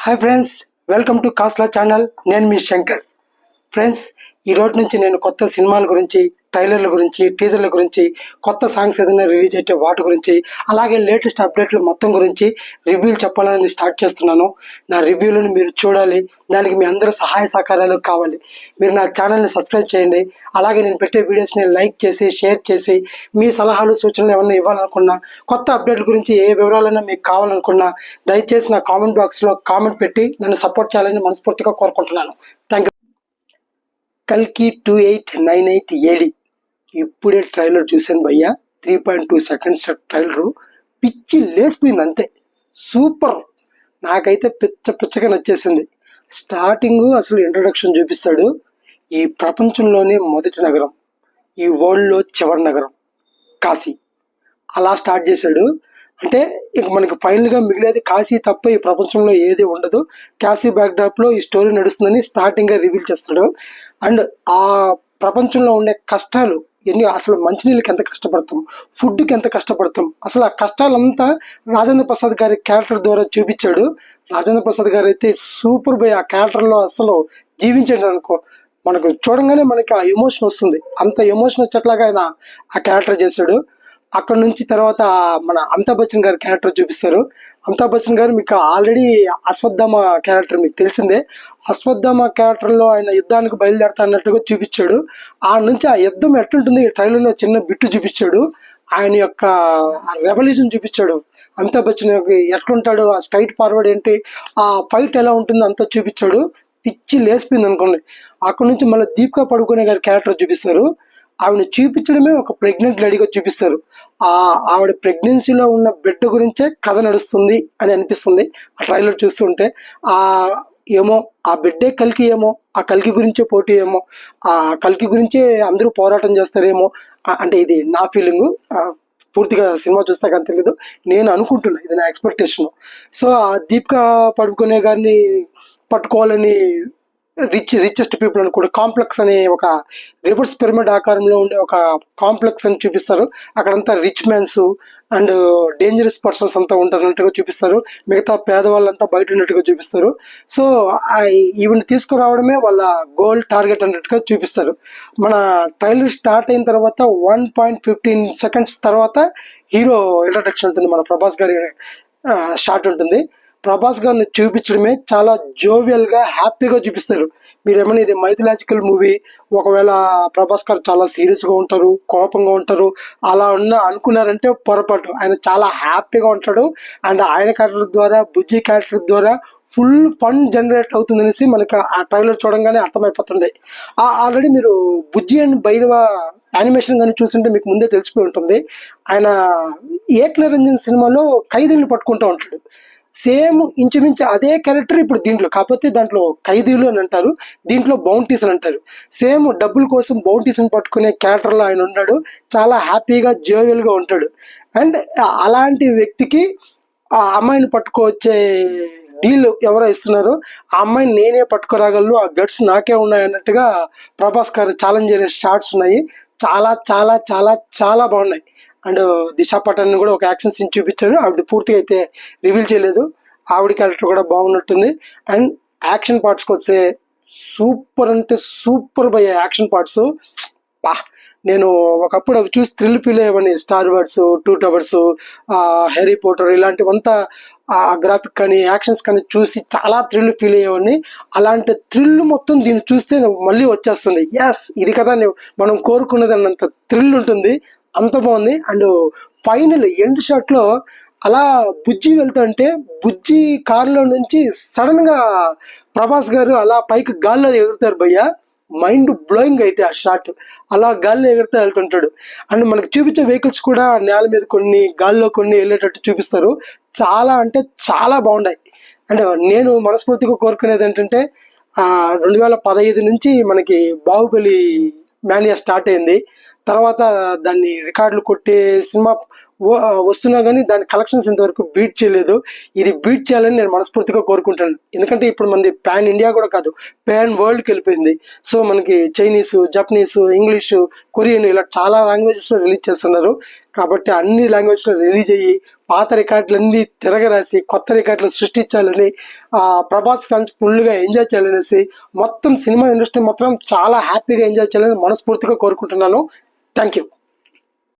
Hi friends, welcome to కాస్లా channel. నేను మీ శంకర్. ఫ్రెండ్స్, ఈ రోజు నుంచి నేను కొత్త సినిమాల గురించి, ట్రైలర్ల గురించి, టీజర్ల గురించి, కొత్త సాంగ్స్ ఏదైనా రిలీజ్ అయితే వాటి గురించి, అలాగే లేటెస్ట్ అప్డేట్లు మొత్తం గురించి రివ్యూలు చెప్పాలని స్టార్ట్ చేస్తున్నాను. నా రివ్యూలను మీరు చూడాలి, దానికి మీ అందరూ సహాయ సహకారాలు కావాలి. మీరు నా ఛానల్ని సబ్స్క్రైబ్ చేయండి. అలాగే నేను పెట్టే వీడియోస్ని లైక్ చేసి, షేర్ చేసి, మీ సలహాలు సూచనలు ఏమన్నా ఇవ్వాలనుకున్నా, కొత్త అప్డేట్ల గురించి ఏ వివరాలైనా మీకు కావాలనుకున్నా దయచేసి నా కామెంట్ బాక్స్లో కామెంట్ పెట్టి నన్ను సపోర్ట్ చేయాలని మనస్ఫూర్తిగా కోరుకుంటున్నాను. Thank you. కల్కి 2898 AD ఇప్పుడే ట్రైలర్ చూశాను భయ్యా. 3.2 seconds ట్రైలరు పిచ్చి లేసిపోయింది, అంతే. సూపర్. నాకైతే పిచ్చగా నచ్చేసింది. స్టార్టింగ్ అసలు ఇంట్రడక్షన్ చూపిస్తాడు. ఈ ప్రపంచంలోనే మొదటి నగరం, ఈ వరల్డ్లో చివరి నగరం కాశీ, అలా స్టార్ట్ చేశాడు. అంటే ఇంక మనకి ఫైనల్గా మిగిలేది కాశీ తప్ప ఈ ప్రపంచంలో ఏది ఉండదు. కాశీ బ్యాక్డ్రాప్లో ఈ స్టోరీ నడుస్తుందని స్టార్టింగ్గా రివీల్ చేస్తాడు. అండ్ ఆ ప్రపంచంలో ఉండే కష్టాలు ఎన్ని, అసలు మంచినీళ్ళకి ఎంత కష్టపడతాం, ఫుడ్కి ఎంత కష్టపడతాం, అసలు ఆ కష్టాలంతా రాజేంద్ర ప్రసాద్ గారి క్యారెక్టర్ ద్వారా చూపించాడు. రాజేంద్ర ప్రసాద్ గారు అయితే సూపర్ బై. ఆ క్యారెక్టర్లో అసలు జీవించాడు అనుకో, మనకు చూడంగానే మనకి ఆ ఎమోషన్ వస్తుంది. అంత ఎమోషన్ వచ్చేట్లాగా ఆయన ఆ క్యారెక్టర్ చేశాడు. అక్కడ నుంచి తర్వాత మన అమితాబ్ బచ్చన్ గారి క్యారెక్టర్ చూపిస్తారు. అమితాబ్ బచ్చన్ గారు మీకు ఆల్రెడీ అశ్వత్థామ క్యారెక్టర్ మీకు తెలిసిందే. అశ్వత్థామ క్యారెక్టర్లో ఆయన యుద్ధానికి బయలుదేరతా అన్నట్టుగా చూపించాడు. ఆ నుంచి ఆ యుద్ధం ఎట్లుంటుంది ఈ ట్రైలర్లో చిన్న బిట్టు చూపించాడు. ఆయన యొక్క రెవల్యూషన్ చూపించాడు. అమితాబ్ బచ్చన్ ఎట్లుంటాడు, ఆ స్ట్రైట్ ఫార్వర్డ్ ఏంటి, ఆ ఫైట్ ఎలా ఉంటుందో అంతా చూపించాడు. పిచ్చి లేసిపోయింది అనుకోండి. అక్కడ నుంచి మళ్ళీ దీపికా పడుకునే గారి క్యారెక్టర్ చూపిస్తారు. ఆవిడ చూపించడమే ఒక ప్రెగ్నెంట్ లేడీగా చూపిస్తారు. ఆవిడ ప్రెగ్నెన్సీలో ఉన్న బిడ్డ గురించే కథ నడుస్తుంది అని అనిపిస్తుంది ఆ ట్రైలర్ చూస్తుంటే. ఏమో ఆ బిడ్డే కల్కి, ఏమో ఆ కల్కి గురించే పోటీ, ఏమో ఆ కల్కి గురించే అందరూ పోరాటం చేస్తారేమో. అంటే ఇది నా ఫీలింగు. పూర్తిగా సినిమా చూస్తే కానీ తెలియదు, నేను అనుకుంటున్నా, ఇది నా ఎక్స్పెక్టేషన్. సో ఆ దీపికా పడుకునే గారిని పట్టుకోవాలని రిచెస్ట్ పీపుల్ అని కూడా కాంప్లెక్స్ అనే ఒక రివర్స్ పిరమిడ్ ఆకారంలో ఉండే ఒక కాంప్లెక్స్ అని చూపిస్తారు. అక్కడంతా rich mans and dangerous persons అంతా ఉంటారన్నట్టుగా చూపిస్తారు. మిగతా పేదవాళ్ళంతా బయట ఉన్నట్టుగా చూపిస్తారు. సో ఈవెన్ తీసుకురావడమే వాళ్ళ గోల్ టార్గెట్ అన్నట్టుగా చూపిస్తారు. మన ట్రైలర్ స్టార్ట్ అయిన తర్వాత 1.15 seconds తర్వాత హీరో ఇంట్రడక్షన్ ఉంటుంది. మన ప్రభాస్ గారి షాట్ ఉంటుంది. ప్రభాస్ గారిని చూపించడమే చాలా జోవియల్గా, హ్యాపీగా చూపిస్తారు. మీరేమన్నా ఇది మైథలాజికల్ మూవీ, ఒకవేళ ప్రభాస్ గారు చాలా సీరియస్గా ఉంటారు, కోపంగా ఉంటారు, అలా అనుకున్నారంటే పొరపాటు. ఆయన చాలా హ్యాపీగా ఉంటాడు. అండ్ ఆయన క్యారెక్టర్ ద్వారా, బుజ్జి క్యారెక్టర్ ద్వారా ఫుల్ ఫన్ జనరేట్ అవుతుందనేసి మనకి ఆ ట్రైలర్ చూడంగానే అర్థమైపోతుంది. ఆల్రెడీ మీరు బుజ్జి అండ్ భైరవ యానిమేషన్ కానీ చూస్తుంటే మీకు ముందే తెలిసిపోయి ఉంటుంది. ఆయన ఏక్ నిరంజన్ సినిమాలో ఖైదీలను పట్టుకుంటూ ఉంటాడు. సేమ్ ఇంచుమించు అదే క్యారెక్టర్ ఇప్పుడు దీంట్లో, కాకపోతే దాంట్లో ఖైదీలు అని అంటారు, దీంట్లో బౌంటీస్ అని అంటారు. సేమ్ డబ్బుల కోసం బౌంటీస్ అని పట్టుకునే క్యారెక్టర్లో ఆయన ఉన్నాడు. చాలా హ్యాపీగా, జోవియల్గా ఉంటాడు. అండ్ అలాంటి వ్యక్తికి ఆ అమ్మాయిని పట్టుకోవచ్చే డీల్ ఎవరో ఇస్తున్నారు. ఆ అమ్మాయిని నేనే పట్టుకురాగలను, ఆ గట్స్ నాకే ఉన్నాయి అన్నట్టుగా ప్రభాస్ గారు ఛాలెంజ్ చేసే షాట్స్ ఉన్నాయి. చాలా చాలా చాలా చాలా బాగున్నాయి. అండ్ దిశా పటాన్ని కూడా ఒక యాక్షన్ సీన్ చూపించారు. ఆవిడ పూర్తిగా అయితే రివీల్ చేయలేదు. ఆవిడ క్యారెక్టర్ కూడా బాగున్నట్టుంది. అండ్ యాక్షన్ పార్ట్స్కి వస్తే సూపర్ అంటే సూపర్ బై యాక్షన్ పార్ట్స్. నేను ఒకప్పుడు అవి చూసి థ్రిల్ ఫీల్ అయ్యేవాడిని. Star wars, 2 Towers, Harry Potter ఇలాంటివంతా గ్రాఫిక్ కానీ యాక్షన్స్ కానీ చూసి చాలా థ్రిల్ ఫీల్ అయ్యేవాడిని. అలాంటి థ్రిల్ మొత్తం దీన్ని చూస్తే మళ్ళీ వచ్చేస్తుంది. ఎస్, ఇది కదా మనం కోరుకున్నది అన్నంత థ్రిల్ ఉంటుంది. అంత బాగుంది. అండ్ ఫైనల్ ఎండ్ షాట్లో అలా బుజ్జి వెళ్తుంటే బుజ్జి కారులో నుంచి సడన్గా ప్రభాస్ గారు అలా పైకి గాల్లో ఎగురుతారు భయ్య. మైండ్ బ్లోయింగ్ అయితే ఆ షాట్. అలా గాల్లో ఎగురుతూ వెళ్తుంటాడు. అండ్ మనకు చూపించే వెహికల్స్ కూడా నేల మీద కొన్ని, గాల్లో కొన్ని వెళ్ళేటట్టు చూపిస్తారు. చాలా అంటే చాలా బాగున్నాయి. అండ్ నేను మనస్ఫూర్తిగా కోరుకునేది ఏంటంటే 2015 నుంచి మనకి బాహుబలి మ్యానియా స్టార్ట్ అయింది. తర్వాత దాన్ని రికార్డులు కొట్టే సినిమా వస్తున్నా కానీ దాని కలెక్షన్స్ ఇంతవరకు బీట్ చేయలేదు. ఇది బీట్ చేయాలని నేను మనస్ఫూర్తిగా కోరుకుంటాను. ఎందుకంటే ఇప్పుడు మనది పాన్ ఇండియా కూడా కాదు, పాన్ వరల్డ్కి వెళ్ళిపోయింది. సో మనకి చైనీసు, జపనీసు, ఇంగ్లీషు, కొరియన్ ఇలా చాలా లాంగ్వేజెస్లో రిలీజ్ చేస్తున్నారు. కాబట్టి అన్ని లాంగ్వేజ్లో రిలీజ్ అయ్యి పాత రికార్డులన్నీ తిరగరాసి కొత్త రికార్డులు సృష్టించాలని, ప్రభాస్ ఫ్యాన్స్ ఫుల్గా ఎంజాయ్ చేయాలనేసి, మొత్తం సినిమా ఇండస్ట్రీ మొత్తం చాలా హ్యాపీగా ఎంజాయ్ చేయాలని మనస్ఫూర్తిగా కోరుకుంటున్నాను. Thank you.